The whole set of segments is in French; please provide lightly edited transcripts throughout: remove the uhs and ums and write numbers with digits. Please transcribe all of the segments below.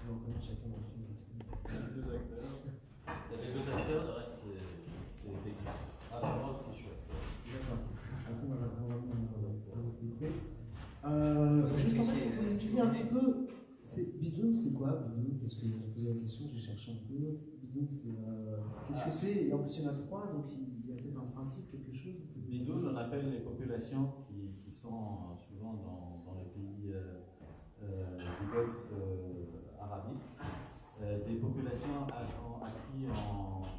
on reconnaît chacun dans le film. Les deux acteurs. Il y a les deux acteurs, le reste c'est texte. Ah, moi aussi je suis acteur. D'accord. Juste quand même, vous me disiez un petit peu, Bidoun, c'est quoi Bidoun? Parce que je me posais la question, j'ai cherché un peu. Bidoun, qu'est-ce que c'est? Et en plus, il y en a trois, donc il y a peut-être un principe, quelque chose. Bidoun, on appelle les populations qui sont souvent dans les pays du Golfe arabique, des populations acquises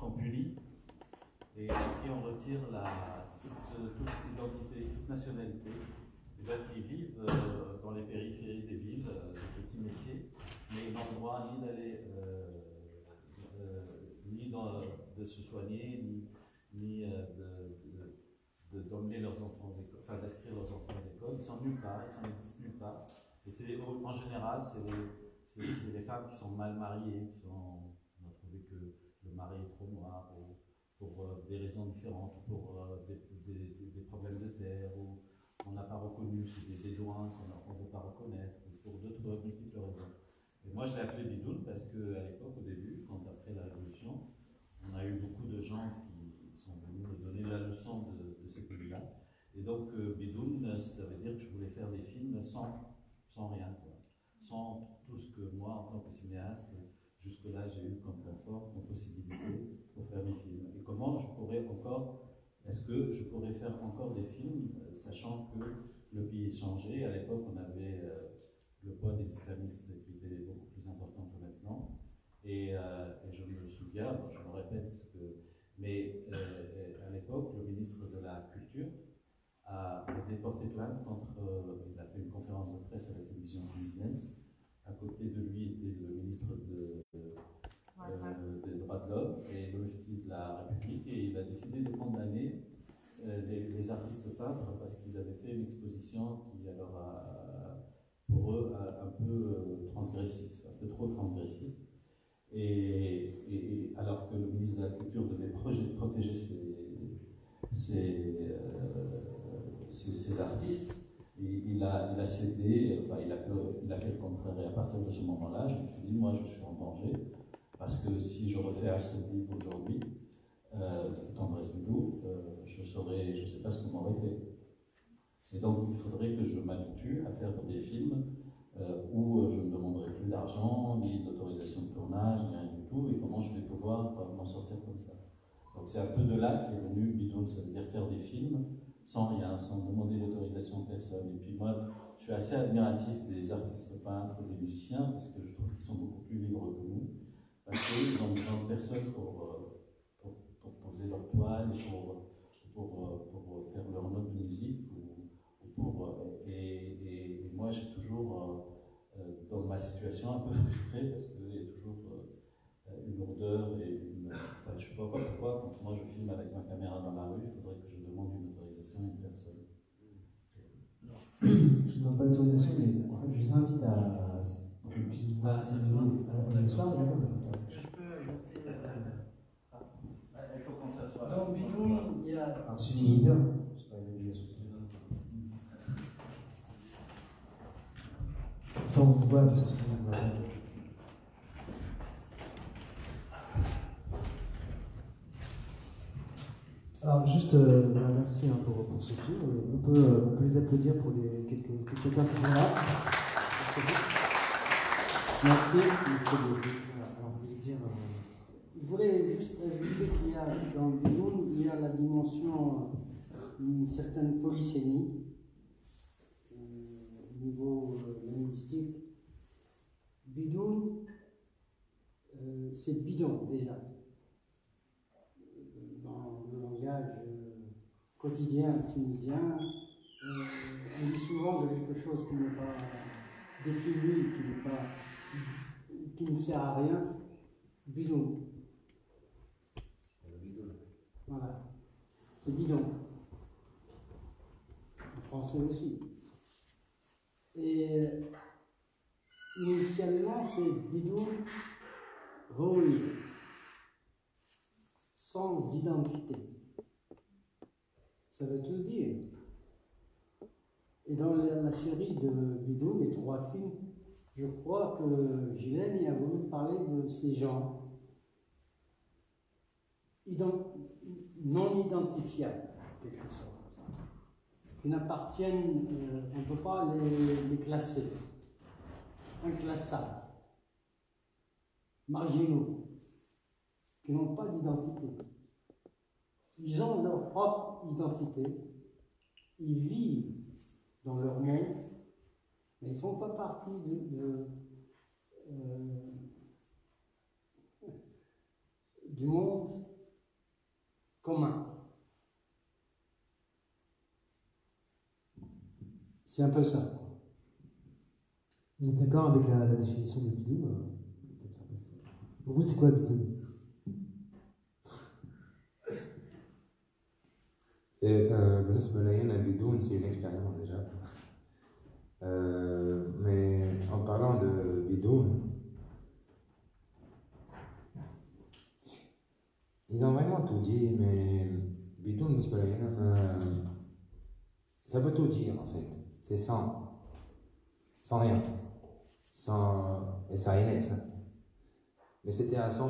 en punie et à qui on retire toute identité, toute nationalité. Et donc ils vivent dans les périphéries des villes, des petits métiers, mais ils n'ont le droit ni d'aller de se soigner, ni d'emmener leurs enfants aux écoles, enfin d'inscrire leurs enfants aux écoles. Ils sont nulle part, ils n'existent nulle part. Et en général, c'est les femmes qui sont mal mariées, on a trouvé que le mari est trop noir, pour des raisons différentes, pour des problèmes de terre, ou on n'a pas reconnu, c'est des bédouins qu'on ne veut pas reconnaître, ou pour d'autres multiples raisons. Et moi je l'ai appelé Bidoun parce qu'à l'époque, au début, après la Révolution, on a eu beaucoup de gens qui sont venus me donner la leçon de ces pays-là. Et donc Bidoun, ça veut dire que je voulais faire des films sans rien, quoi. Sans tout ce que moi, en tant que cinéaste, jusque-là, j'ai eu comme confort, comme possibilité pour faire mes films. Et comment je pourrais encore, est-ce que je pourrais faire encore des films, sachant que le pays est changé. À l'époque, on avait le poids des islamistes qui était beaucoup plus important que maintenant. Et je me souviens, je me répète, mais à l'époque, le ministre de la Culture avait porté plainte contre, il a fait une conférence de presse à la télévision tunisienne. À côté de lui était le ministre des droits de l'homme et le mufti de la République, et il a décidé de condamner les artistes peintres parce qu'ils avaient fait une exposition qui, alors, pour eux, un peu transgressif, un peu trop transgressif. Et alors que le ministre de la Culture devait protéger ces artistes, il a cédé, enfin il a fait le contraire. Et à partir de ce moment-là, je me suis dit, moi je suis en danger, parce que si je refais H7 aujourd'hui, Tendresse Milou, je ne sais pas ce qu'on m'aurait fait. Et donc il faudrait que je m'habitue à faire des films où je ne demanderai plus d'argent, ni d'autorisation de tournage, ni rien du tout, et comment je vais pouvoir m'en sortir comme ça. Donc c'est un peu de là qu'est venu Bidoun, ça veut dire faire des films sans rien, sans demander l'autorisation de personne. Et puis moi, je suis assez admiratif des artistes peintres, des musiciens, parce que je trouve qu'ils sont beaucoup plus libres que nous, parce qu'ils ont besoin de personne pour poser leur toile, pour faire leur note de musique, et moi j'ai toujours, dans ma situation, un peu frustré, parce qu'il y a toujours une lourdeur et enfin, je ne sais pas pourquoi, quand moi je filme avec ma caméra dans la rue, il faudrait que je demande une autorisation à une personne. Je ne demande pas l'autorisation, mais en fait, je vous invite à pour que vous puissiez voir ce soir. Je peux ajouter. Il faut qu'on s'assoie. Dans Bidoun, il y a. Un suivi leader, c'est pas une obligation. Ça, on vous voit parce que sinon, on va. Alors, juste, merci pour ce film. On peut les applaudir pour quelques spectateurs qui sont là. Merci. Alors, vous dire. Je voulais juste ajouter qu'il y a dans Bidoun, il y a la dimension d'une certaine polysémie au niveau linguistique. Bidoun, c'est bidon déjà. Dans le langage quotidien tunisien, on dit souvent de quelque chose qui n'est pas défini, qui ne sert à rien, bidon. Voilà, c'est bidon. En français aussi. Et initialement, c'est bidon rouille, sans identité. Ça veut tout dire. Et dans la série de Bidou, les 3 films, je crois que Gilène a voulu parler de ces gens non identifiables, en quelque sorte, qui n'appartiennent, on ne peut pas les classer, inclassables, marginaux, qui n'ont pas d'identité. Ils ont leur propre identité, ils vivent dans leur monde, mais ils ne font pas partie du monde commun. C'est un peu ça, quoi. Vous êtes d'accord avec la définition de bidon? Pour vous, c'est quoi bidon? بالنسبة لي أنا بدون c'est une expérience déjà. Mais en parlant de bidon, ils ont vraiment tout dit, mais bidon بالنسبة لي أنا ça veut tout dire en fait. C'est sans rien, sans et ça est ça. Mais c'était à 100%,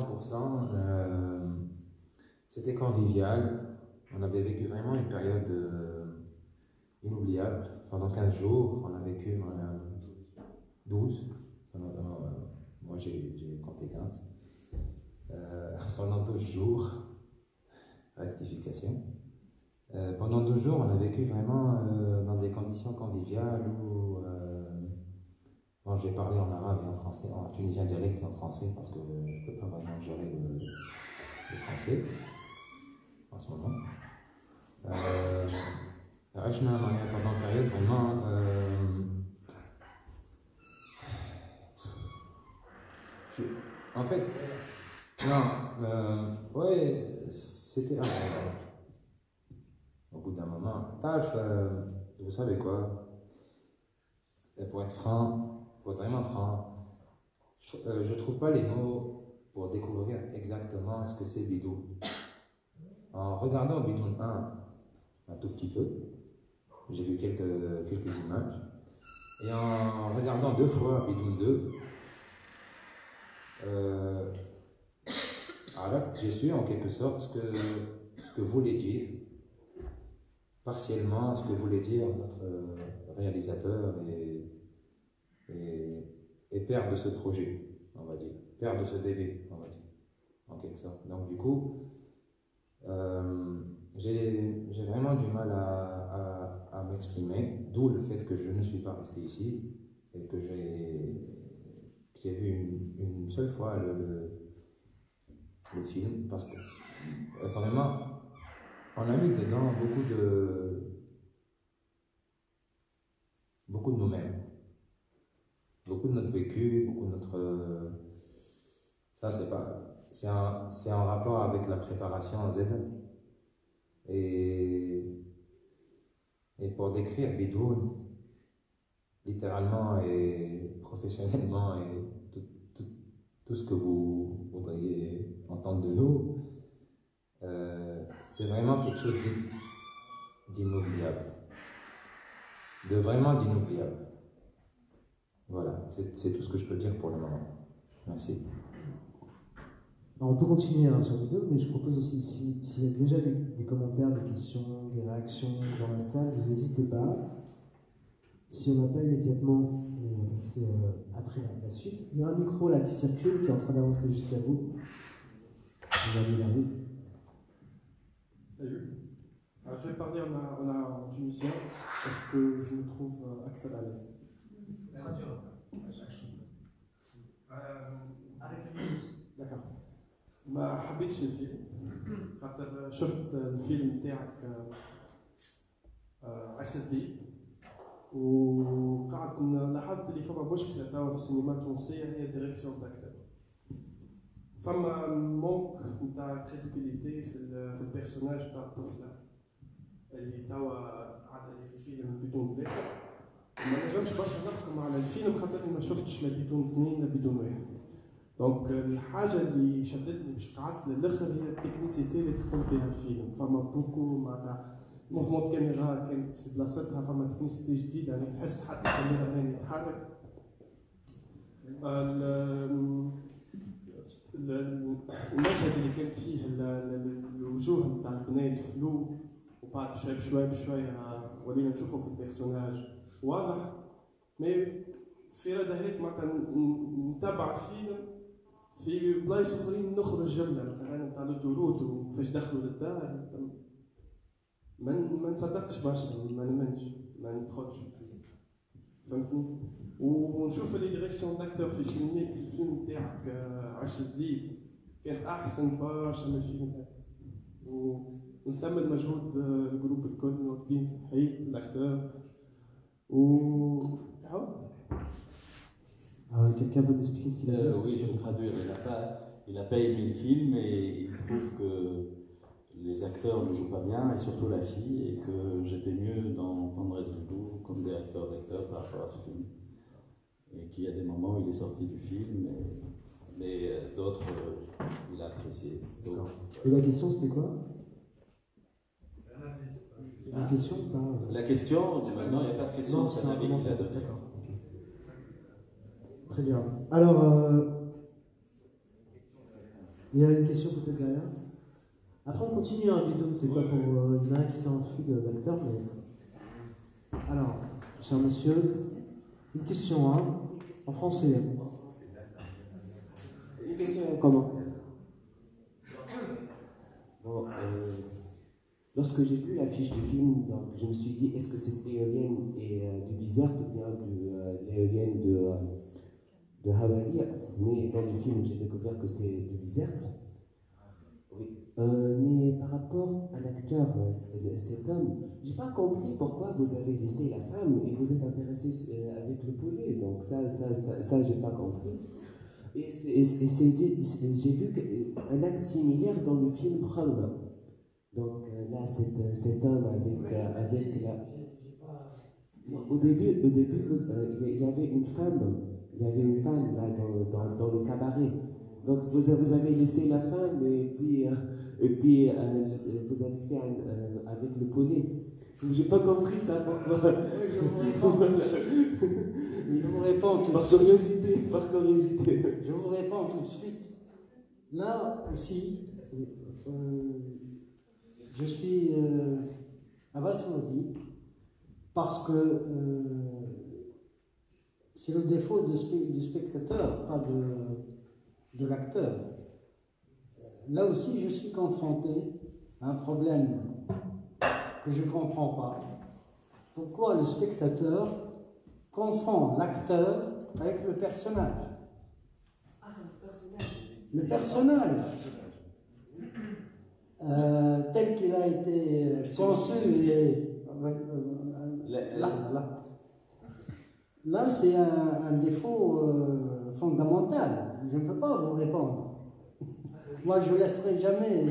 c'était convivial. On avait vécu vraiment une période inoubliable. Pendant 15 jours, on a vécu 12. Moi, j'ai compté 15. Pendant 12 jours, rectification. Pendant 12 jours, on a vécu vraiment dans des conditions conviviales où bon, je vais parler en arabe et en français, en tunisien direct et en français parce que je ne peux pas vraiment gérer le français en ce moment. عشنا pendant une période vraiment en fait non ouais c'était au bout d'un moment vous savez quoi, pour être franc, pour être vraiment franc, je trouve pas les mots pour découvrir exactement ce que c'est bidou. En regardant Bidon 1 un tout petit peu, j'ai vu quelques images, et en regardant 2 fois Bidon 2, j'ai su en quelque sorte ce que voulait dire, partiellement, ce que voulait dire notre réalisateur et père de ce projet, on va dire, père de ce bébé, on va dire, en quelque sorte. Donc du coup, j'ai vraiment du mal à m'exprimer, d'où le fait que je ne suis pas resté ici et que j'ai vu une seule fois le film, parce que vraiment on a mis dedans beaucoup de nous-mêmes, beaucoup de notre vécu, beaucoup de notre ça c'est en rapport avec la préparation en Z. Et pour décrire Bidoun, littéralement et professionnellement, et tout ce que vous voudriez entendre de nous, c'est vraiment quelque chose d'inoubliable. Vraiment d'inoubliable. Voilà, c'est tout ce que je peux dire pour le moment. Merci. Alors on peut continuer sur la vidéo, mais je propose aussi, s'il y a déjà des commentaires, des questions, des réactions dans la salle, vous n'hésitez pas. Si on n'a pas immédiatement, on va passer après la suite. Il y a un micro là qui circule, qui est en train d'avancer jusqu'à vous. Regardez, il arrive. Salut. Je vais parler en tunisien parce que je me trouve assez à l'aise. D'accord. ما حبيتش الفيلم خاطر شفت الفيلم تاعك عشت ذيب وقعدت لاحظت اللي فما مشكله توا في السينما التونسيه هي ديريكسيون داكتور. فما مونك نتاع كريديبيليتي في البيرسوناج نتاع الطفله اللي توا قاعده في الفيلم بدون 3. ما نجمش برشا نحكم على الفيلم خاطر ما شفتش لا بدون 2 لا بدون 1. دونك الحاجه اللي شدتني باش قعدت للاخر هي التكنيسيتي اللي تخدم بها الفيلم. فما بوكو معناتها موفمون كاميرا كانت في بلاصتها، فما تكنيسيتي جديده يعني تحس حتى الكاميرا مان يتحرك. المشهد اللي كانت فيه الوجوه نتاع البنات فلو، وبعد شوي بشوي بشوي ولينا نشوفوا في البيرسوناج واضح. مي في رد هيك معناتها نتابع الفيلم في بلايص اخرين نخرج جمله مثلا نتاع الدروت وكيفاش دخلوا للدار، ما نصدقش برشا، ما نمنش، ما ندخلش فهمتني. ونشوف لي ديريكسيون داكتور في الفيلم تاعك عرش الذيب كان احسن برشا من الفيلم هذا، ونثمن مجهود الجروب الكل واخدين صحيح الاكتور Quelqu'un veut m'expliquer ce qu'il a dit? Oui, je vais traduire. Il n'a pas aimé le film et il trouve que les acteurs ne jouent pas bien, et surtout la fille, et que j'étais mieux dans Tendresse Doudou comme directeur d'acteur par rapport à ce film. Et qu'il y a des moments où il est sorti du film, mais d'autres, il a apprécié. Donc, et la question, c'était quoi? La question pas... La question, non, il n'y a pas de question, c'est un avis qu'il a donné. D'accord. Très bien. Alors, il y a une question peut-être derrière. Après, on continue, hein, Bidou, c'est quoi pour... il y en a un qui s'est enfui d'acteur, mais... Alors, cher monsieur, une question, hein, en français. Une question comment? Bon, lorsque j'ai vu l'affiche du film, donc, je me suis dit, est-ce que cette éolienne est du Bizerte ou bien de l'éolienne de Hawaï? Mais dans le film, j'ai découvert que c'est du Bizerte. Oui. Mais par rapport à l'acteur, cet homme, j'ai pas compris pourquoi vous avez laissé la femme et vous êtes intéressé avec le poulet. Donc ça j'ai pas compris. Et j'ai vu un acte similaire dans le film Khalma. Donc là, cet homme avec la... Au début, il y avait une femme. Il y avait une femme là dans le cabaret. Donc vous avez laissé la femme et puis vous avez fait avec le poulet. J'ai pas compris ça, pourquoi. Je vous réponds tout de suite. Par curiosité. Je vous réponds tout de suite. Là aussi, je suis abasourdi parce que c'est le défaut du spectateur, pas de l'acteur. Là aussi, je suis confronté à un problème que je ne comprends pas. Pourquoi le spectateur confond l'acteur avec le personnage? Le personnage tel qu'il a été conçu et... Là, c'est un défaut fondamental. Je ne peux pas vous répondre. Moi, je ne laisserai jamais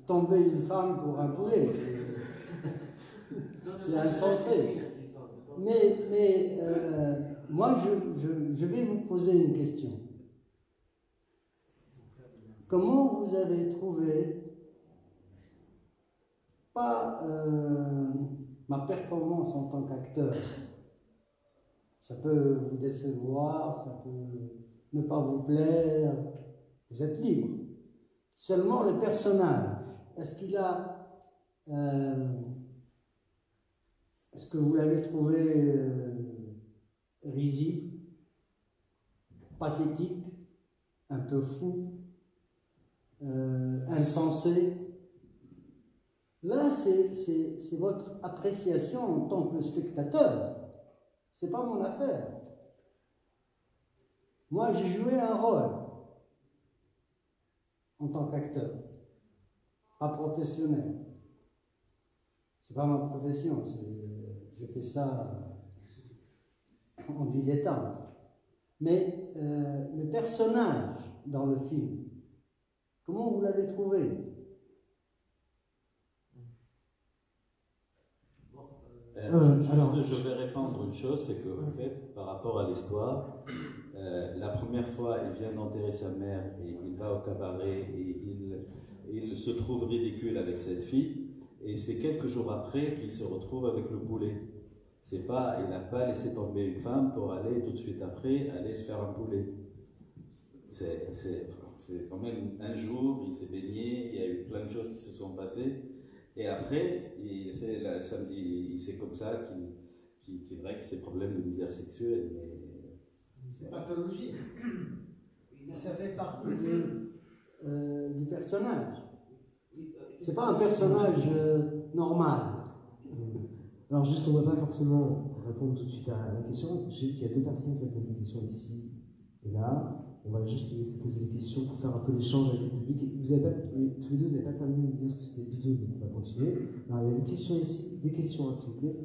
tomber une femme pour un poulet. C'est insensé. Mais moi, je vais vous poser une question. Comment vous avez trouvé pas ma performance en tant qu'acteur? Ça peut vous décevoir, ça peut ne pas vous plaire, vous êtes libre. Seulement le personnage, est-ce qu'il a... est-ce que vous l'avez trouvé risible, pathétique, un peu fou, insensé? Là, c'est votre appréciation en tant que spectateur. C'est pas mon affaire. Moi, j'ai joué un rôle en tant qu'acteur, pas professionnel. C'est pas ma profession, je fais ça en dilettante. Mais le personnage dans le film, comment vous l'avez trouvé? Je vais répondre une chose, c'est que en fait, par rapport à l'histoire, la première fois, il vient d'enterrer sa mère et il va au cabaret et il se trouve ridicule avec cette fille. Et c'est quelques jours après qu'il se retrouve avec le poulet. Il n'a pas laissé tomber une femme pour aller tout de suite après aller se faire un poulet. C'est quand même un jour, il s'est baigné, il y a eu plein de choses qui se sont passées, et après, c'est comme ça qu'il vrai que ces problèmes de misère sexuelle. C'est pathologique. Ça fait partie du personnage. C'est pas un personnage normal. Alors juste, on ne va pas forcément répondre tout de suite à la question. J'ai vu qu'il y a deux personnes qui ont posé une question ici et là. On va juste les laisser poser des questions pour faire un peu l'échange avec le public. Tous les deux, vous n'avez pas terminé de dire ce que c'était bidon, donc on va continuer. Alors il y a une question ici, des questions s'il vous plaît,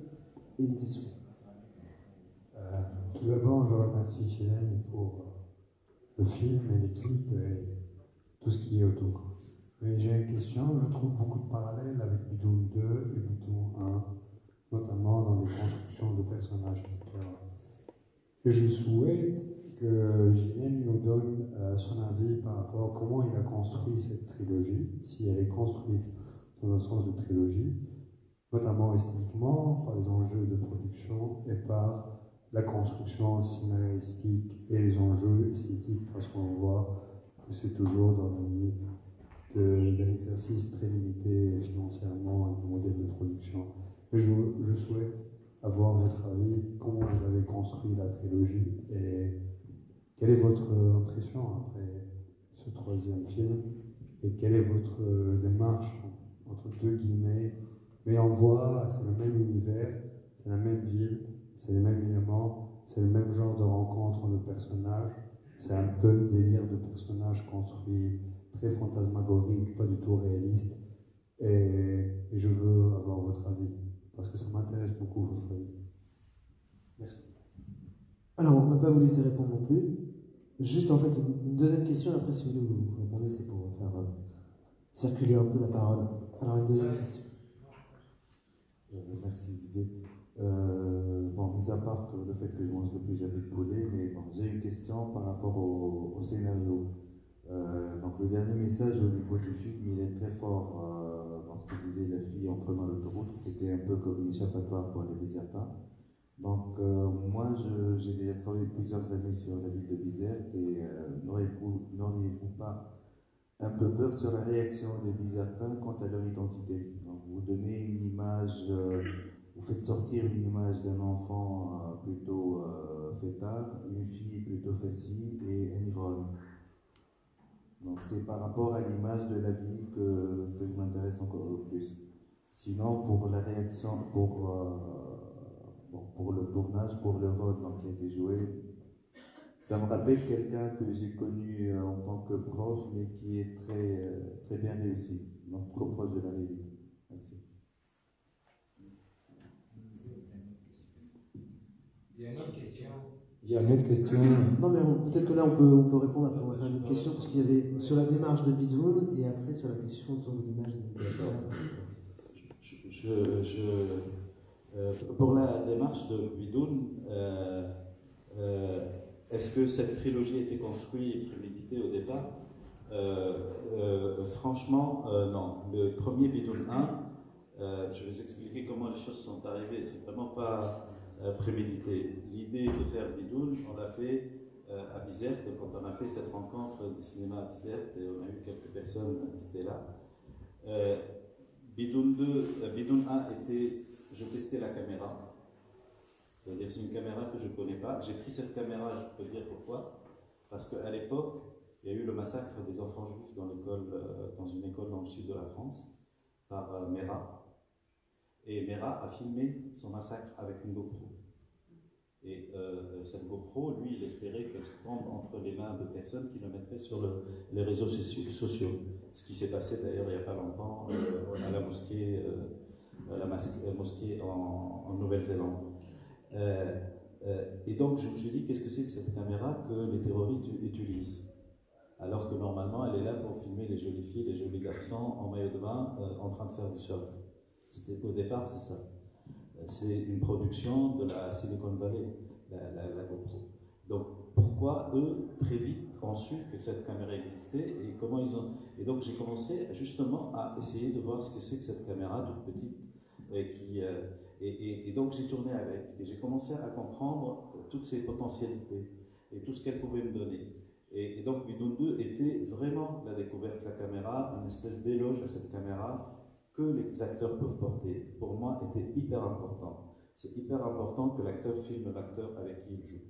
et une question. Tout d'abord, je remercie Chélène pour le film et l'équipe et tout ce qui est autour. Mais j'ai une question, je trouve beaucoup de parallèles avec Bidon 2 et Bidon 1, notamment dans les constructions de personnages, etc. Et je souhaite que Julien nous donne son avis par rapport à comment il a construit cette trilogie, si elle est construite dans un sens de trilogie, notamment esthétiquement, par les enjeux de production et par la construction scénaristique et les enjeux esthétiques, parce qu'on voit que c'est toujours dans la limite d'un exercice très limité financièrement et de modèle de production. Et je souhaite avoir votre avis, comment vous avez construit la trilogie et quelle est votre impression après ce troisième film et quelle est votre démarche entre deux guillemets, mais on voit c'est le même univers, c'est la même ville, c'est les mêmes éléments, c'est le même genre de rencontre de personnages, c'est un peu le délire de personnages construits très fantasmagorique, pas du tout réaliste, et je veux avoir votre avis parce que ça m'intéresse beaucoup votre avis. Merci. Alors on ne va pas vous laisser répondre non plus. Juste en fait une deuxième question, après si vous voulez vous répondez, c'est pour faire circuler un peu la parole. Alors une deuxième question. Merci Didier. Bon, mis à part le fait que je mange depuis jamais de poulet, mais bon, j'ai une question par rapport au scénario. Donc le dernier message au niveau du film, il est très fort dans ce que disait la fille en prenant l'autoroute. C'était un peu comme une échappatoire pour les Bizertins. Donc moi, j'ai déjà travaillé plusieurs années sur la ville de Bizerte et n'auriez-vous pas un peu peur sur la réaction des Bizertins quant à leur identité? Donc vous donnez une image, vous faites sortir une image d'un enfant plutôt fêtard, une fille plutôt facile et un ivrogne. Donc c'est par rapport à l'image de la ville que je m'intéresse encore le plus. Sinon, pour la réaction, pour le tournage, pour le rôle qui a été joué, ça me rappelle quelqu'un que j'ai connu en tant que prof, mais qui est très bien réussi, donc trop proche de la réalité. Merci. Il y a une autre question. Il y a une autre question. Non mais peut-être que là on peut répondre, après on va faire une autre question, parce qu'il y avait sur la démarche de Bidoun et après sur la question autour de l'image des pour la démarche de Bidoun, est-ce que cette trilogie a été construite et préméditée au départ? Franchement, non. Le premier Bidoun 1, je vais vous expliquer comment les choses sont arrivées. C'est vraiment pas prémédité. L'idée de faire Bidoun, on l'a fait à Bizerte, quand on a fait cette rencontre du cinéma à Bizerte, et on a eu quelques personnes qui étaient là. Bidoun 1 était, je testais la caméra. C'est-à-dire c'est une caméra que je ne connais pas. J'ai pris cette caméra, je peux dire pourquoi. Parce qu'à l'époque, il y a eu le massacre des enfants juifs dans une école dans le sud de la France, par Mera. Et Mera a filmé son massacre avec une GoPro. Et cette GoPro, lui, il espérait qu'elle se tombe entre les mains de personnes qui le mettraient sur les réseaux sociaux. Ce qui s'est passé d'ailleurs il n'y a pas longtemps à la mosquée, mosquée en Nouvelle-Zélande. Et donc je me suis dit, qu'est-ce que c'est que cette caméra que les terroristes utilisent? Alors que normalement, elle est là pour filmer les jolies filles, les jolis garçons en maillot de bain en train de faire du surf. Au départ, c'est ça. C'est une production de la Silicon Valley, la GoPro. Donc, pourquoi eux, très vite, ont su que cette caméra existait et comment ils ont... Et donc, j'ai commencé justement à essayer de voir ce que c'est que cette caméra toute petite. Et donc j'ai tourné avec, et j'ai commencé à comprendre toutes ses potentialités et tout ce qu'elle pouvait me donner. Et donc Bidoun 2 était vraiment la découverte de la caméra, une espèce d'éloge à cette caméra que les acteurs peuvent porter. Pour moi, était hyper important. C'est hyper important que l'acteur filme l'acteur avec qui il joue.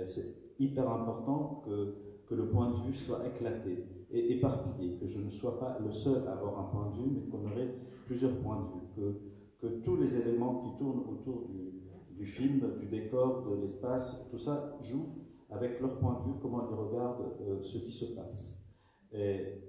C'est hyper important que le point de vue soit éclaté et éparpillé, que je ne sois pas le seul à avoir un point de vue, mais qu'on aurait plusieurs points de vue, que tous les éléments qui tournent autour du film, du décor, de l'espace, tout ça joue avec leur point de vue, comment ils regardent ce qui se passe. Et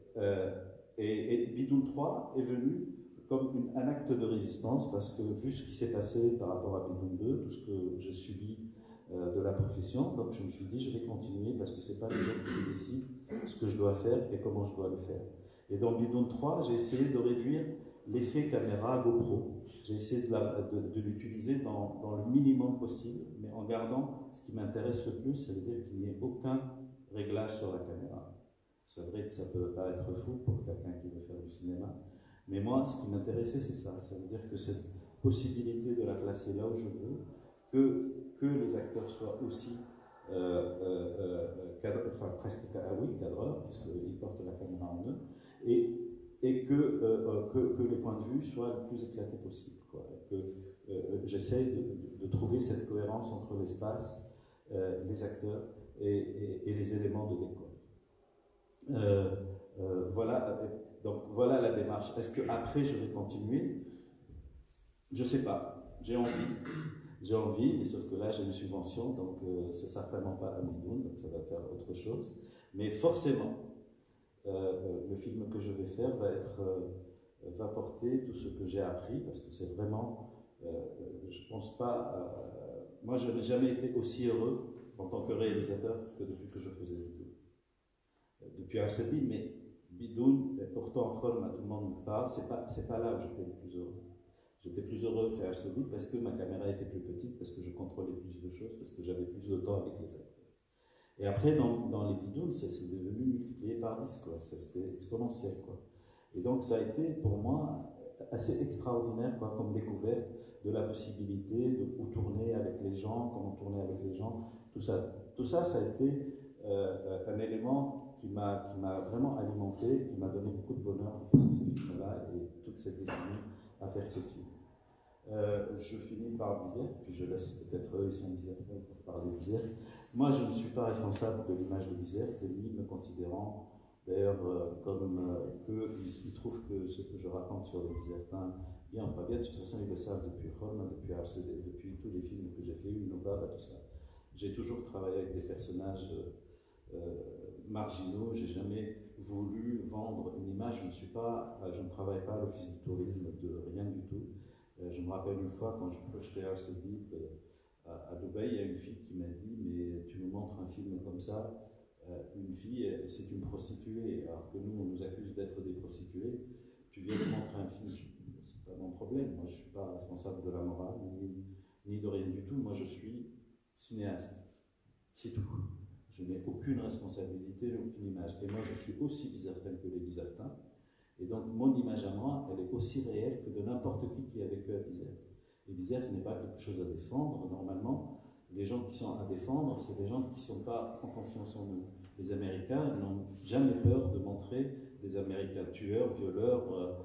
Bidoun 3 est venu comme un acte de résistance, parce que vu ce qui s'est passé par rapport à Bidoun 2, tout ce que j'ai subi de la profession, donc je me suis dit je vais continuer parce que c'est pas les autres qui décident ce que je dois faire et comment je dois le faire. Et dans Bidoun 3, j'ai essayé de réduire l'effet caméra GoPro. J'ai essayé de l'utiliser dans le minimum possible, mais en gardant ce qui m'intéresse le plus, ça veut dire qu'il n'y ait aucun réglage sur la caméra. C'est vrai que ça peut paraître fou pour quelqu'un qui veut faire du cinéma, mais moi, ce qui m'intéressait, c'est ça. Ça veut dire que cette possibilité de la placer là où je veux, que les acteurs soient aussi cadreurs, puisqu'ils portent la caméra en eux, et que les points de vue soient le plus éclatés possible. Quoi. J'essaie de trouver cette cohérence entre l'espace, les acteurs et les éléments de décor. Donc voilà la démarche. Est-ce qu'après je vais continuer? Je ne sais pas. J'ai envie, mais sauf que là j'ai une subvention, donc c'est certainement pas un Bidoun, donc ça va faire autre chose. Mais forcément, le film que je vais faire va porter tout ce que j'ai appris, parce que c'est vraiment, je pense pas, moi je n'ai jamais été aussi heureux en tant que réalisateur que depuis que je faisais Bidoun. Depuis RCD, mais Bidoun, pourtant Kholm, tout le monde me parle, c'est pas là où j'étais le plus heureux. J'étais plus heureux de faire RCD parce que ma caméra était plus petite, parce que je contrôlais plus de choses, parce que j'avais plus de temps avec les acteurs. Et après, dans les bidouns, ça s'est devenu multiplié par 10, quoi. C'était exponentiel, quoi. Et donc, ça a été pour moi assez extraordinaire, quoi, comme découverte de la possibilité de tourner avec les gens, comment tourner avec les gens, tout ça, ça a été un élément qui m'a vraiment alimenté, qui m'a donné beaucoup de bonheur en faisant ces films-là et toute cette décennie à faire ces films. Je finis par Bizerte, puis je laisse peut-être eux, ils sont Bizerte pour parler de Bizerte. Moi, je ne suis pas responsable de l'image de Bizerte, ni me considérant d'ailleurs comme qu'ils trouvent que ce que je raconte sur les Bizertins, bien ou pas bien, de toute façon, ils le savent depuis Kholm, depuis RCD, depuis tous les films que j'ai fait, Unobab, tout ça. J'ai toujours travaillé avec des personnages marginaux, j'ai jamais voulu vendre une image, je ne travaille pas à l'office du tourisme de rien du tout. Je me rappelle une fois quand je projetais RCD à Dubaï, il y a une fille qui m'a dit « mais tu nous montres un film comme ça, une fille, c'est une prostituée, alors que nous on nous accuse d'être des prostituées, tu viens nous montrer un film, c'est pas mon problème, moi je ne suis pas responsable de la morale, ni de rien du tout, moi je suis cinéaste, c'est tout. Je n'ai aucune responsabilité, aucune image. Et moi, je suis aussi bizertain que les bizertins. Et donc, mon image à moi, elle est aussi réelle que de n'importe qui a vécu à Bizerte. Et Bizerte n'est pas quelque chose à défendre. Normalement, les gens qui sont à défendre, c'est des gens qui ne sont pas en confiance en nous. Les Américains n'ont jamais peur de montrer des Américains tueurs, violeurs,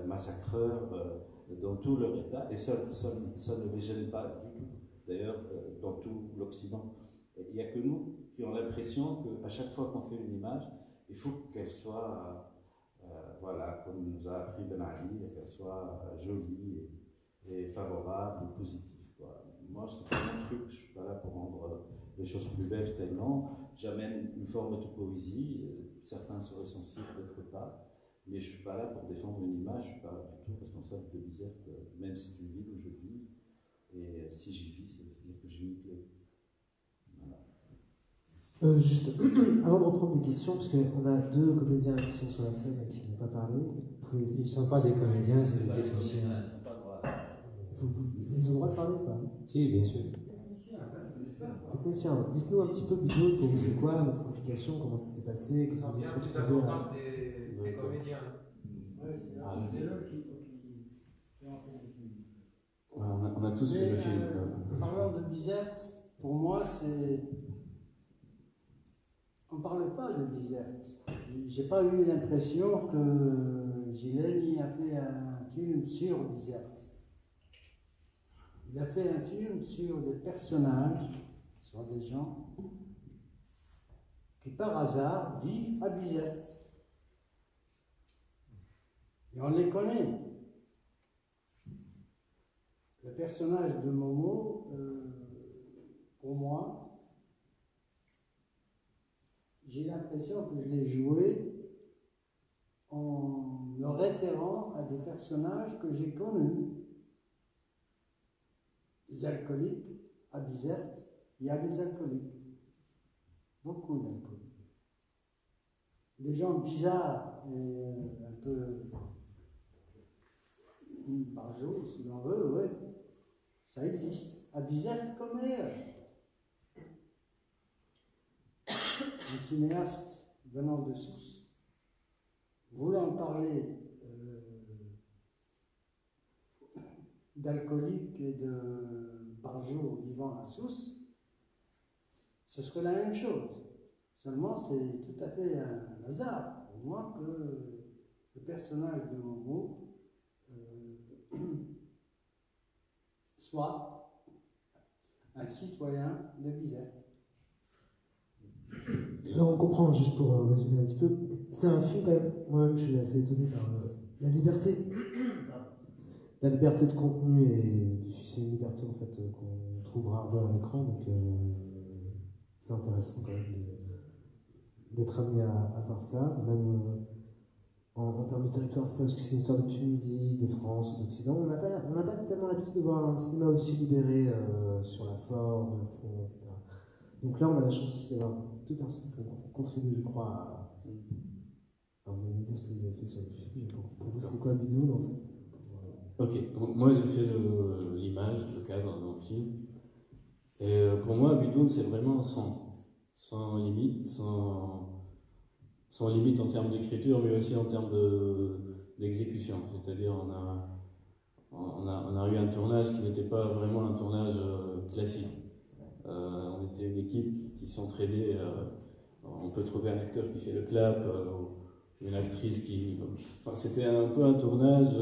massacreurs, dans tout leur état. Et ça ne les gêne pas du tout. D'ailleurs, dans tout l'Occident. Il n'y a que nous qui ont l'impression qu'à chaque fois qu'on fait une image, il faut qu'elle soit, voilà, comme nous a appris Ben Ali, qu'elle soit jolie et favorable et positive, quoi. Moi, c'est pas mon truc, je ne suis pas là pour rendre les choses plus belles tellement. J'amène une forme de poésie, certains seraient sensibles, d'autres pas, mais je ne suis pas là pour défendre une image, je ne suis pas du tout responsable de Bizerte, même si c'est une ville où je vis, et si j'y vis, ça veut dire que j'y plais. Juste avant de reprendre des questions, parce qu'on a deux comédiens qui sont sur la scène et qui n'ont pas parlé. Ils ne sont pas des comédiens, c'est des techniciens. Ils ont le droit de parler ou pas? Si, bien sûr. Technicien, dites-nous un petit peu, Bidoun, pour vous, c'est quoi votre implication, comment ça s'est passé, comment vous êtes retrouvé à... des comédiens. C'est eux qui ont fait le film. on a tous fait le film. Parlant de Bizerte, pour moi, c'est. On ne parle pas de Bizerte. J'ai pas eu l'impression que Gileni a fait un film sur Bizerte. Il a fait un film sur des personnages, sur des gens qui par hasard vivent à Bizerte. Et on les connaît. Le personnage de Momo, pour moi, j'ai l'impression que je l'ai joué en me référant à des personnages que j'ai connus. Les alcooliques, à Bizerte, il y a des alcooliques. Beaucoup d'alcooliques. Des gens bizarres et un peu barjots, si l'on veut, oui. Ça existe. À Bizerte comme ailleurs. Un cinéaste venant de Sousse, voulant parler d'alcooliques et de barjots vivant à Sousse, ce serait la même chose. Seulement, c'est tout à fait un hasard pour moi que le personnage de Momo soit un citoyen de Bizerte. Là, on comprend, juste pour résumer un petit peu, c'est un film quand même, moi-même je suis assez étonné par la liberté de contenu et c'est une liberté en fait qu'on trouve rarement à l'écran, donc c'est intéressant quand même d'être amené à voir ça, même en termes de territoire, c'est pas parce que c'est une histoire de Tunisie, de France, d'Occident, on n'a pas tellement l'habitude de voir un cinéma aussi libéré sur la forme, le fond, etc. Donc là, on a la chance aussi d'avoir deux personnes qui ont contribué, je crois, à... Alors, vous allez me dire ce que vous avez fait sur le film. Pour vous, c'était quoi Bidoun, en fait? Ok, moi j'ai fait l'image, le cadre dans le film. Et pour moi, Bidoun, c'est vraiment sans limite, sans limite en termes d'écriture, mais aussi en termes d'exécution. C'est-à-dire, on a eu un tournage qui n'était pas vraiment un tournage classique. On était une équipe qui s'entraidait. On peut trouver un acteur qui fait le clap, une actrice qui... Enfin, c'était un peu un tournage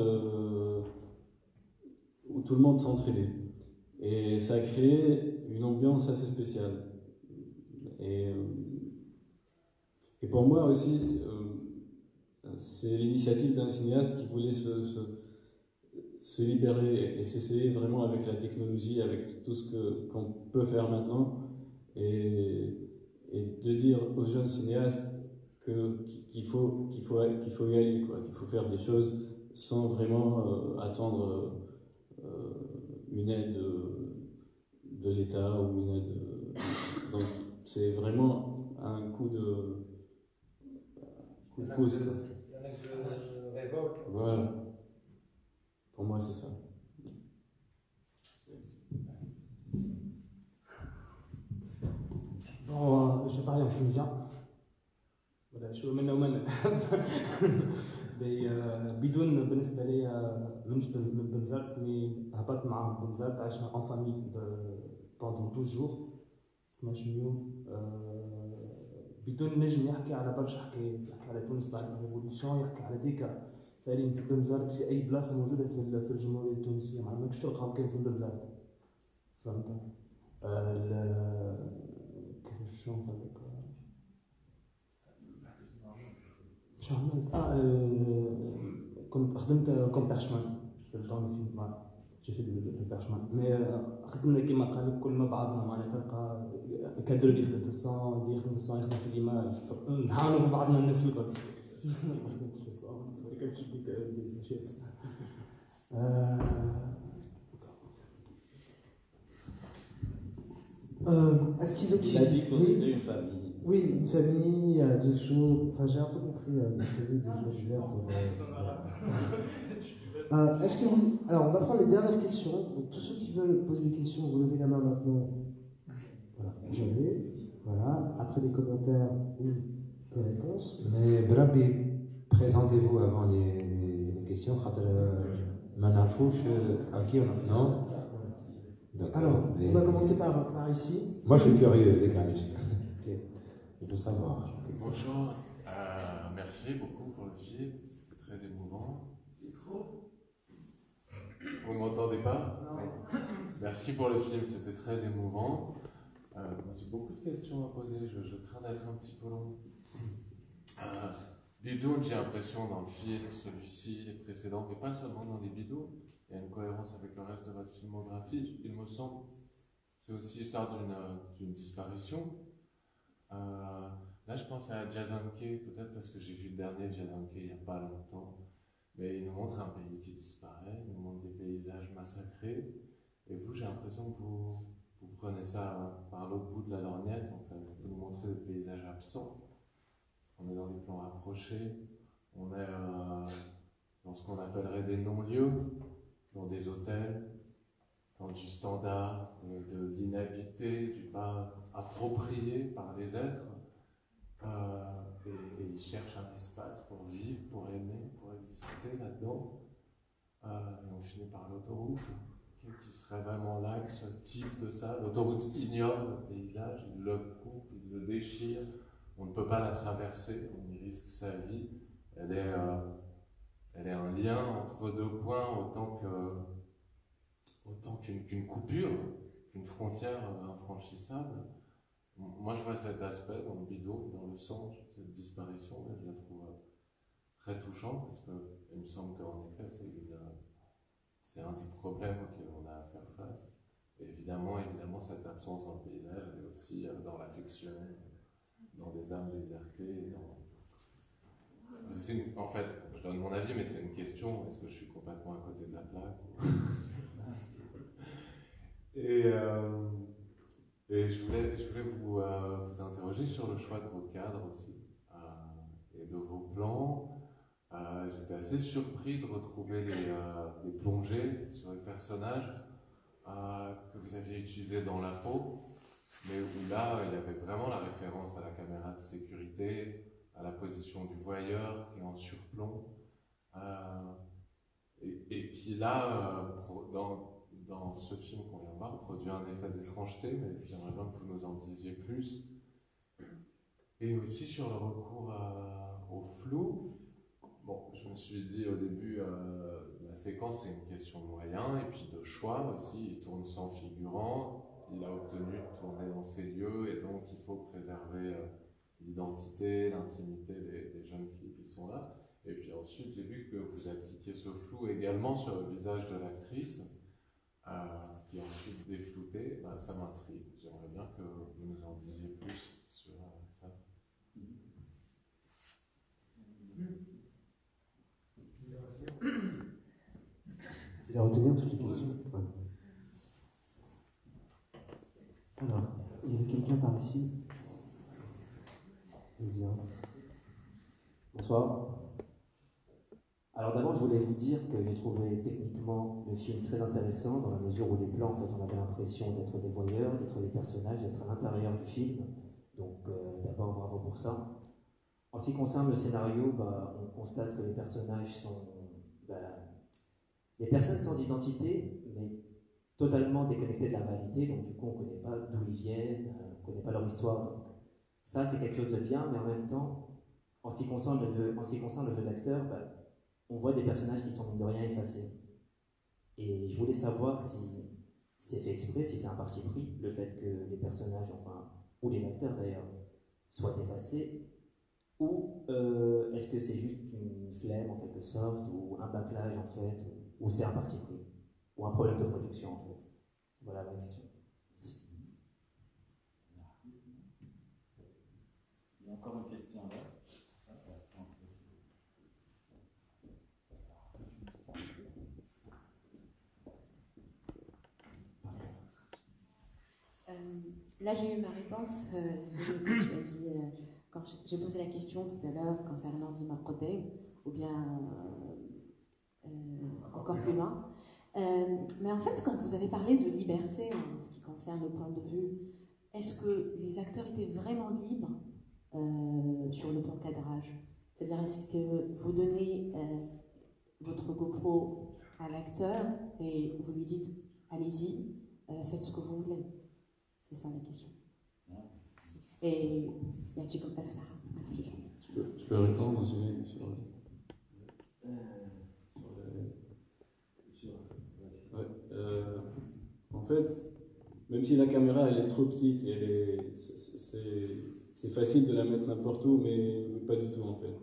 où tout le monde s'entraidait. Et ça a créé une ambiance assez spéciale. Et pour moi aussi, c'est l'initiative d'un cinéaste qui voulait se libérer et s'essayer vraiment avec la technologie, avec tout ce qu'on peut faire maintenant, et de dire aux jeunes cinéastes qu'il faut y aller, quoi, qu'il faut faire des choses sans vraiment attendre une aide de l'État ou une aide. Donc c'est vraiment un coup de pouce. Voilà. Pour moi, c'est ça. Bon, je vais parler en tunisien. Voilà, je suis au Menaouman. بدون بالنسبة لي منش من بنزرت مي هبطت معاهم بنزرت عشنا en famille pendant 12 jours 12 يوم بدون نجم يحكي على برشا حكايات يحكي على تونس بعد الريفولوسيون يحكي على ديكا سايرين في بنزرت في اي بلاصه موجوده في الجمهوريه التونسيه ما عندكش تلقاهم كاين في بنزرت فهمت كيف شنو نقول لك شو عملت كنت خدمت كوم بيرشمان في الدون فيلم جي في البيرشمان مي خدمنا كيما قال لك كل ما بعضنا معناتها تلقى كادر اللي يخدم في الصون اللي يخدم في الصون يخدم في الايماج نحاولوا مع بعضنا الناس الكل Est-ce qu'il Il a dit qu'on était une famille. Oui, une famille, 2 jours. Enfin, j'ai un peu compris une famille, 2 jours bizarres. Est-ce que vous... Alors, on va prendre les dernières questions. Donc, tous ceux qui veulent poser des questions, vous levez la main maintenant. Voilà, vous avez. Voilà. Après des commentaires ou des réponses. Mais Brabi, présentez-vous avant les questions. ما نعرفوش à qui on non D'accord. Alors, mais- on va commencer par ici. Moi, je suis curieux, les gars. Je veux savoir. Bonjour, merci beaucoup pour le film, c'était très émouvant. Vous ne m'entendez pas? Non. Merci pour le film, c'était très émouvant. J'ai beaucoup de questions à poser, je crains d'être un petit peu long. Bidoun, j'ai l'impression dans le film, celui-ci, les précédents, mais pas seulement dans les bidous, il y a une cohérence avec le reste de votre filmographie, il me semble. C'est aussi l'histoire d'une disparition. Là, je pense à Jason Kay, peut-être parce que j'ai vu le dernier Jason Kay il n'y a pas longtemps. Mais il nous montre un pays qui disparaît, il nous montre des paysages massacrés. Et vous, j'ai l'impression que vous prenez ça par l'autre bout de la lorgnette, en fait. Vous nous montrez des paysages absents. On est dans des plans rapprochés. On est dans ce qu'on appellerait des non-lieux, dans des hôtels, dans du standard, de l'inhabité, du pas approprié par les êtres. Et ils cherchent un espace pour vivre, pour aimer, pour exister là-dedans. Et on finit par l'autoroute, qui serait vraiment l'axe type de ça. L'autoroute ignore le paysage, il le coupe, il le déchire. On ne peut pas la traverser, on y risque sa vie. Elle est un lien entre deux points autant qu'une coupure, qu'une frontière infranchissable. Moi, je vois cet aspect dans le bidou, dans le songe, cette disparition, et je la trouve très touchante, parce qu'il me semble qu'en effet, c'est un des problèmes auxquels on a à faire face. Et évidemment, cette absence dans le paysage, elle est aussi dans l'affection, dans les âmes désertées. En fait, je donne mon avis, mais c'est une question, est-ce que je suis complètement à côté de la plaque? Et je voulais vous interroger sur le choix de vos cadres aussi, et de vos plans. J'étais assez surpris de retrouver les plongées sur les personnages que vous aviez utilisés dans La Peau, mais où là, il y avait vraiment la référence à la caméra de sécurité, à la position du voyeur qui est en surplomb, et qui là, dans ce film qu'on vient de voir, produit un effet d'étrangeté, mais j'aimerais bien que vous nous en disiez plus. Et aussi sur le recours au flou. Bon, je me suis dit au début, la séquence c'est une question de moyens et puis de choix aussi. Il tourne sans figurant, il a obtenu de tourner dans ces lieux et donc il faut préserver l'identité, l'intimité des jeunes filles qui sont là. Et puis ensuite, j'ai vu que vous appliquiez ce flou également sur le visage de l'actrice, qui est ensuite déflouté. Ça m'intrigue. J'aimerais bien que vous nous en disiez plus sur ça. Vous allez retenir toutes les questions. Ouais. Alors, il y avait quelqu'un par ici. Vas-y. Bonsoir. Alors d'abord, je voulais vous dire que j'ai trouvé techniquement le film très intéressant dans la mesure où les plans, en fait, on avait l'impression d'être des voyeurs, d'être des personnages, d'être à l'intérieur du film. Donc d'abord, bravo pour ça. En ce qui concerne le scénario, on constate que les personnages sont des personnes sans identité, mais totalement déconnectées de la réalité. Donc du coup, on ne connaît pas d'où ils viennent, on ne connaît pas leur histoire. Donc ça, c'est quelque chose de bien, mais en même temps, en ce qui concerne le jeu d'acteur, on voit des personnages qui sont mine de rien effacés. Et je voulais savoir si c'est fait exprès, si c'est un parti pris, le fait que les personnages, ou les acteurs d'ailleurs, soient effacés, ou est-ce que c'est juste une flemme en quelque sorte, ou un bâclage en fait, ou c'est un parti pris, ou un problème de production en fait. Voilà ma question. Merci. Il y a encore une question là. Là, j'ai eu ma réponse. Tu m'as dit, quand j'ai posé la question tout à l'heure concernant Dima Kodem, ou bien encore plus loin. Mais en fait, quand vous avez parlé de liberté en ce qui concerne le point de vue, est-ce que les acteurs étaient vraiment libres sur le plan cadrage? C'est-à-dire, est-ce que vous donnez votre GoPro à l'acteur et vous lui dites allez-y, faites ce que vous voulez. C'est ça la question. Et il y a Jacob Sarah. Je peux répondre sur en fait, même si la caméra elle est trop petite, c'est facile de la mettre n'importe où, mais pas du tout en fait.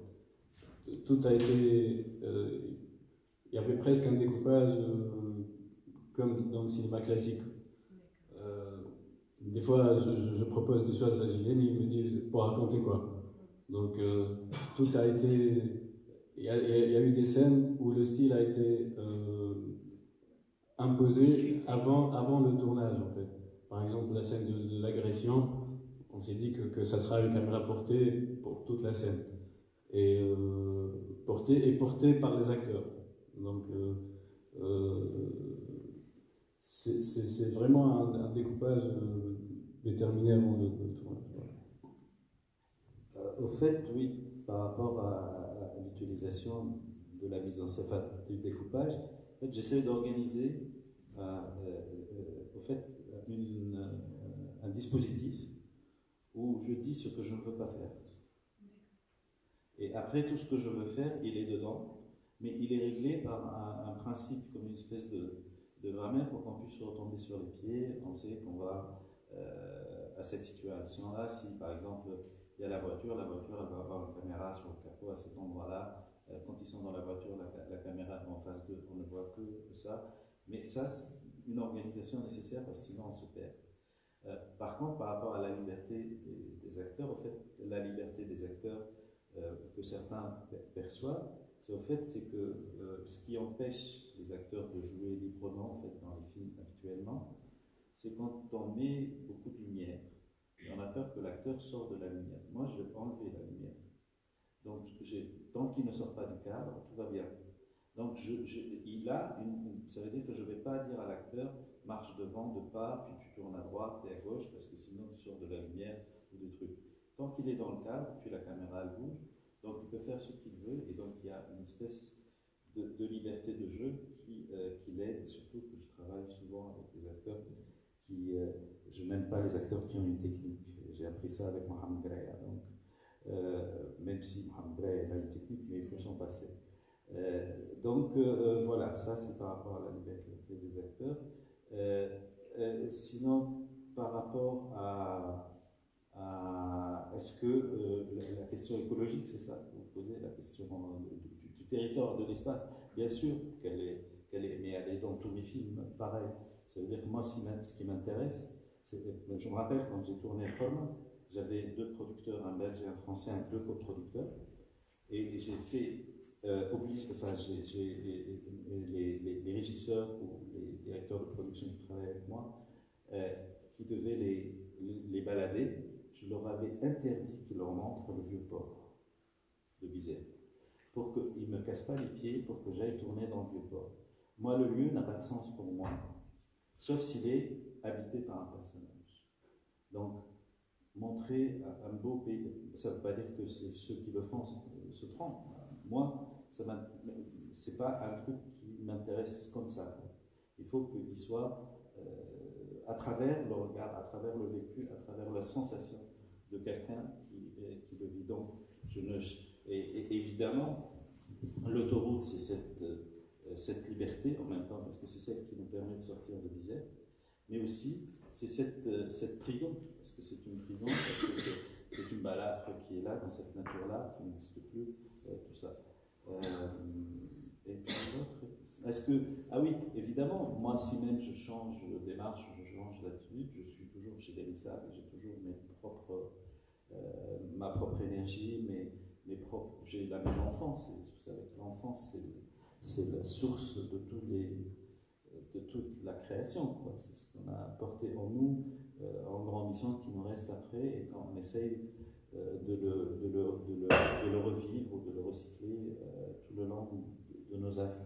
Tout a été... il y avait presque un découpage comme dans le cinéma classique. Des fois, je propose des choses à Julien et il me dit pour raconter quoi. Donc, tout a été. Il y a eu des scènes où le style a été imposé avant le tournage en fait. Par exemple, la scène de l'agression, on s'est dit que ça sera une caméra portée pour toute la scène. Et portée par les acteurs. Donc, c'est vraiment un découpage déterminé avant le tournage. Au fait, oui, par rapport à l'utilisation de la mise en scène, enfin, du découpage, en fait, j'essaie d'organiser au fait, un dispositif où je dis ce que je ne veux pas faire. Et après, tout ce que je veux faire, il est dedans, mais il est réglé par un principe, comme une espèce de grammaire pour qu'on puisse se retomber sur les pieds. On sait qu'on va à cette situation-là, si par exemple il y a la voiture elle va avoir une caméra sur le capot à cet endroit-là. Quand ils sont dans la voiture, la caméra est en face d'eux, on ne voit que ça. Mais ça, c'est une organisation nécessaire parce que sinon on se perd. Par contre, par rapport à la liberté des acteurs, au fait, la liberté des acteurs que certains perçoivent, c'est que ce qui empêche les acteurs de jouer librement en fait, dans les films actuellement, c'est quand on met beaucoup de lumière. Et on a peur que l'acteur sorte de la lumière. Moi, je vais enlever la lumière. Donc, tant qu'il ne sort pas du cadre, tout va bien. Donc, ça veut dire que je ne vais pas dire à l'acteur, marche devant, de pas, puis tu tournes à droite et à gauche, parce que sinon tu sors de la lumière ou des trucs. Tant qu'il est dans le cadre, puis la caméra elle bouge, donc il peut faire ce qu'il veut, et donc il y a une espèce de liberté de jeu qui l'aide, et surtout que je travaille souvent avec des acteurs je n'aime pas les acteurs qui ont une technique. J'ai appris ça avec Mohamed Graya, donc même si Mohamed Graya a une technique, mais il peut s'en passer. Donc voilà, ça c'est par rapport à la liberté des acteurs. Sinon, par rapport à est-ce que la question écologique, c'est ça que vous posez, la question du territoire, de l'espace, bien sûr qu'elle est, mais elle est dans tous mes films, pareil. Ça veut dire que moi, ce qui m'intéresse, je me rappelle quand j'ai tourné Rome, j'avais 2 producteurs, un belge et un français, 2 coproducteurs, et j'ai fait les régisseurs ou les directeurs de production qui travaillaient avec moi, qui devaient les balader, je leur avais interdit qu'ils leur montrent le vieux port de Bizerte, pour qu'ils ne me cassent pas les pieds, pour que j'aille tourner dans le vieux port. Moi, le lieu n'a pas de sens pour moi, sauf s'il est habité par un personnage. Donc, montrer un beau pays, ça ne veut pas dire que ceux qui le font se trompent. Moi, c'est pas un truc qui m'intéresse comme ça. Il faut qu'il soit à travers le regard, à travers le vécu, à travers la sensation de quelqu'un qui le vit. Donc, et évidemment, l'autoroute, c'est cette liberté en même temps, parce que c'est celle qui nous permet de sortir de Bizerte, mais aussi c'est cette prison, parce que c'est une prison, parce que c'est une balafre qui est là, dans cette nature-là, qui n'existe plus, tout ça. Et puis l'autre, est-ce que... Ah oui, évidemment, moi, si même je change de démarche, je change d'attitude, je suis toujours chez Delissa, j'ai toujours ma propre énergie, j'ai la même enfance, vous savez que l'enfance, c'est la source de toute la création. C'est ce qu'on a porté en nous, en grandissant, qui nous reste après, et quand on essaye de le revivre ou de le recycler tout le long de nos actes.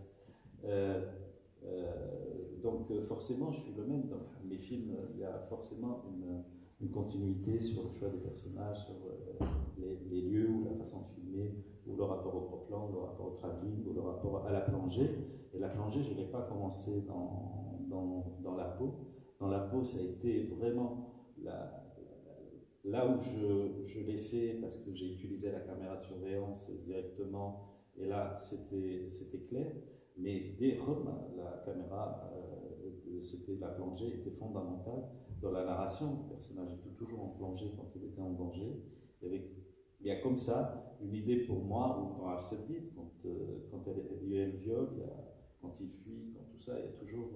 Donc forcément, je suis le même. Dans mes films, il y a forcément une continuité sur le choix des personnages, sur les lieux, ou la façon de filmer, ou le rapport au gros plan, le rapport au travelling, ou le rapport à la plongée. Et la plongée, je ne l'ai pas commencé dans la peau. dans la peau, ça a été vraiment là où je l'ai fait, parce que j'ai utilisé la caméra de surveillance directement, et là, c'était clair. Mais dès Rome, la caméra, c'était la plongée était fondamentale dans la narration. Le personnage était toujours en plongée quand il était en danger. Il y a comme ça une idée pour moi, ou dans Al-Sadid, quand il y a le viol, quand il fuit, quand tout ça, il y a toujours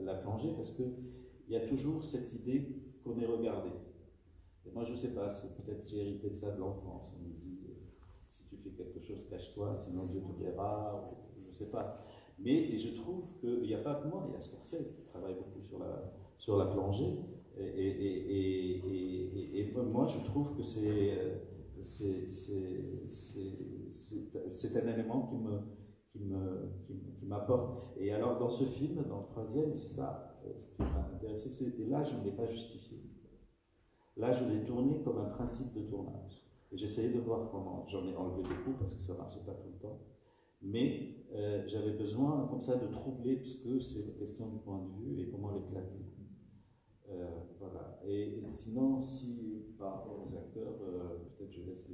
la plongée, parce qu'il y a toujours cette idée qu'on est regardé. Et moi, je ne sais pas, c'est peut-être j'ai hérité de ça de l'enfance. On me dit, si tu fais quelque chose, cache-toi, sinon Dieu te verra, ou, je ne sais pas. Mais je trouve qu'il n'y a pas que moi, il y a Scorsese qui travaille beaucoup sur la plongée. Et moi, je trouve que c'est un élément qui m'apporte. Et alors, dans ce film, dans le troisième, c'est ça, ce qui m'a intéressé, et là, je ne l'ai pas justifié. Là, je l'ai tourné comme un principe de tournage. Et j'essayais de voir comment, j'en ai enlevé des coups parce que ça ne marchait pas tout le temps. Mais j'avais besoin, comme ça, de troubler, puisque c'est la question du point de vue et comment l'éclater. Voilà. Et sinon, si par rapport aux acteurs, peut-être je laisse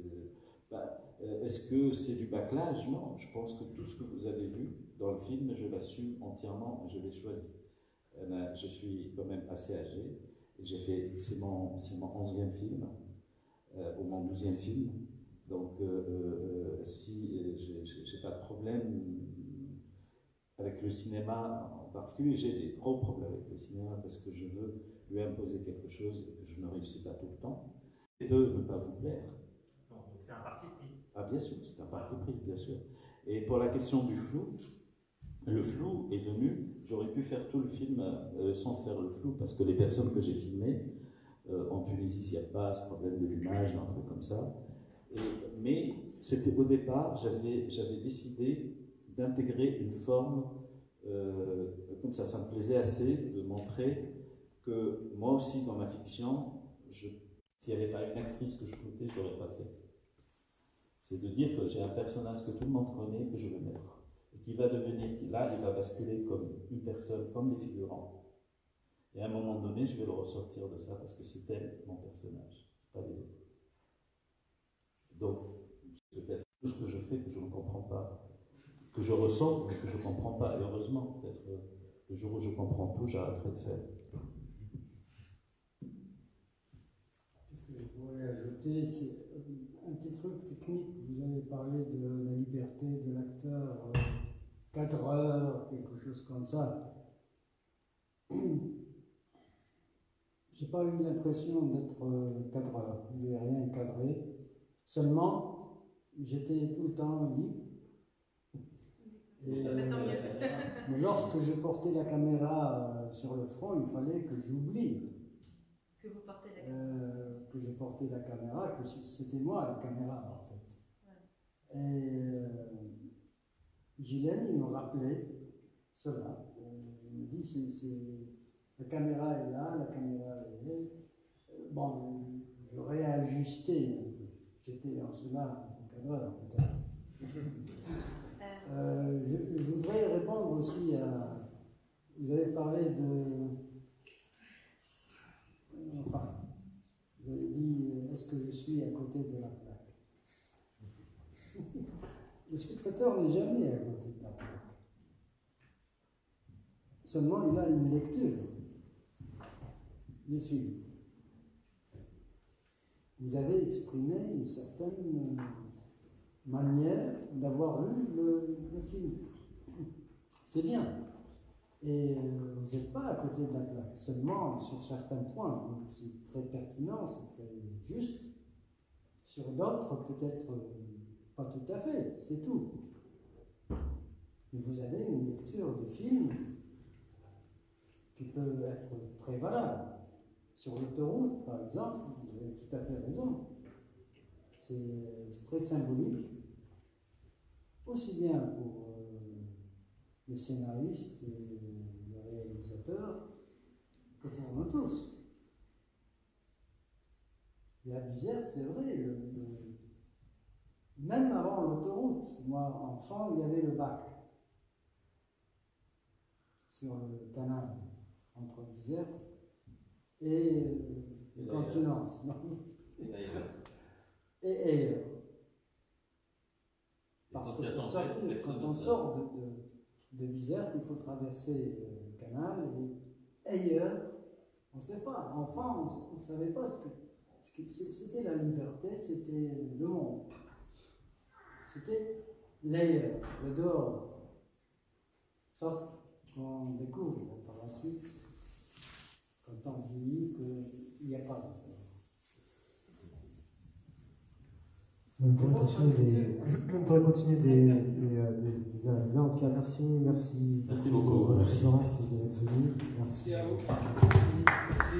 est-ce que c'est du bâclage? Non, je pense que tout ce que vous avez vu dans le film, je l'assume entièrement et je l'ai choisi. Je suis quand même assez âgé. C'est mon 11e film, ou mon 12e film. Donc, si j'ai pas de problème avec le cinéma en particulier, j'ai des gros problèmes avec le cinéma parce que je veux lui imposer quelque chose et que je ne réussis pas tout le temps, et peut ne pas vous plaire. Donc c'est un parti pris. Ah bien sûr, c'est un parti pris, bien sûr. Et pour la question du flou, le flou est venu, j'aurais pu faire tout le film sans faire le flou, parce que les personnes que j'ai filmées, en Tunisie, il n'y a pas ce problème de l'image, un truc comme ça. Mais c'était au départ, j'avais décidé d'intégrer une forme, comme ça me plaisait assez de montrer que moi aussi dans ma fiction, s'il n'y avait pas une actrice que je floutais, je ne l'aurais pas fait. C'est de dire que j'ai un personnage que tout le monde connaît, que je veux mettre, et qui va devenir, là il va basculer comme une personne, comme les figurants. Et à un moment donné, je vais le ressortir de ça, parce que c'est elle, mon personnage, c'est pas les autres. Donc, c'est peut-être tout ce que je fais que je ne comprends pas, que je ressens, mais que je ne comprends pas. Et heureusement, peut-être le jour où je comprends tout, j'arrêterai de faire. Qu'est-ce que je pourrais ajouter? C'est un petit truc technique. Vous avez parlé de la liberté de l'acteur, cadreur, quelque chose comme ça. J'ai pas eu l'impression d'être cadreur. Il n'y avait rien cadré. Seulement, j'étais tout le temps libre. Mais lorsque je portais la caméra sur le front, il fallait que j'oublie. Que vous portez la caméra. Que je portais la caméra, que c'était moi la caméra en fait. Ouais. Et Gilles me rappelait cela. Il me dit la caméra est là, la caméra est là. Bon, je réajustais un peu. J'étais en cela un cadreur peut-être. Je voudrais répondre aussi à. Vous avez parlé de. Enfin, vous avez dit est-ce que je suis à côté de la plaque? Le spectateur n'est jamais à côté de la plaque. Seulement, il a une lecture du film. Vous avez exprimé une certaine manière d'avoir lu le film. C'est bien. Et vous n'êtes pas à côté de la plaque. Seulement, sur certains points, c'est très pertinent, c'est très juste. Sur d'autres, peut-être pas tout à fait, c'est tout. Mais vous avez une lecture de film qui peut être très valable. Sur l'autoroute, par exemple, vous avez tout à fait raison. C'est très symbolique, aussi bien pour les scénaristes et les réalisateurs que pour nous tous. Et à Bizerte, c'est vrai, même avant l'autoroute, moi, enfant, il y avait le bac sur le canal entre Bizerte et le continent. Et ailleurs. Parce que quand on sort de Bizerte, il faut traverser le canal et ailleurs, on ne sait pas. Enfant, on ne savait pas ce que c'était la liberté, c'était le monde. C'était l'ailleurs, le dehors. Sauf qu'on découvre par la suite, quand on dit qu'il n'y a pas de dehors. On pourrait continuer des heures. En tout cas, merci beaucoup. Merci. Merci d'être venu. Merci. Merci à vous. Merci.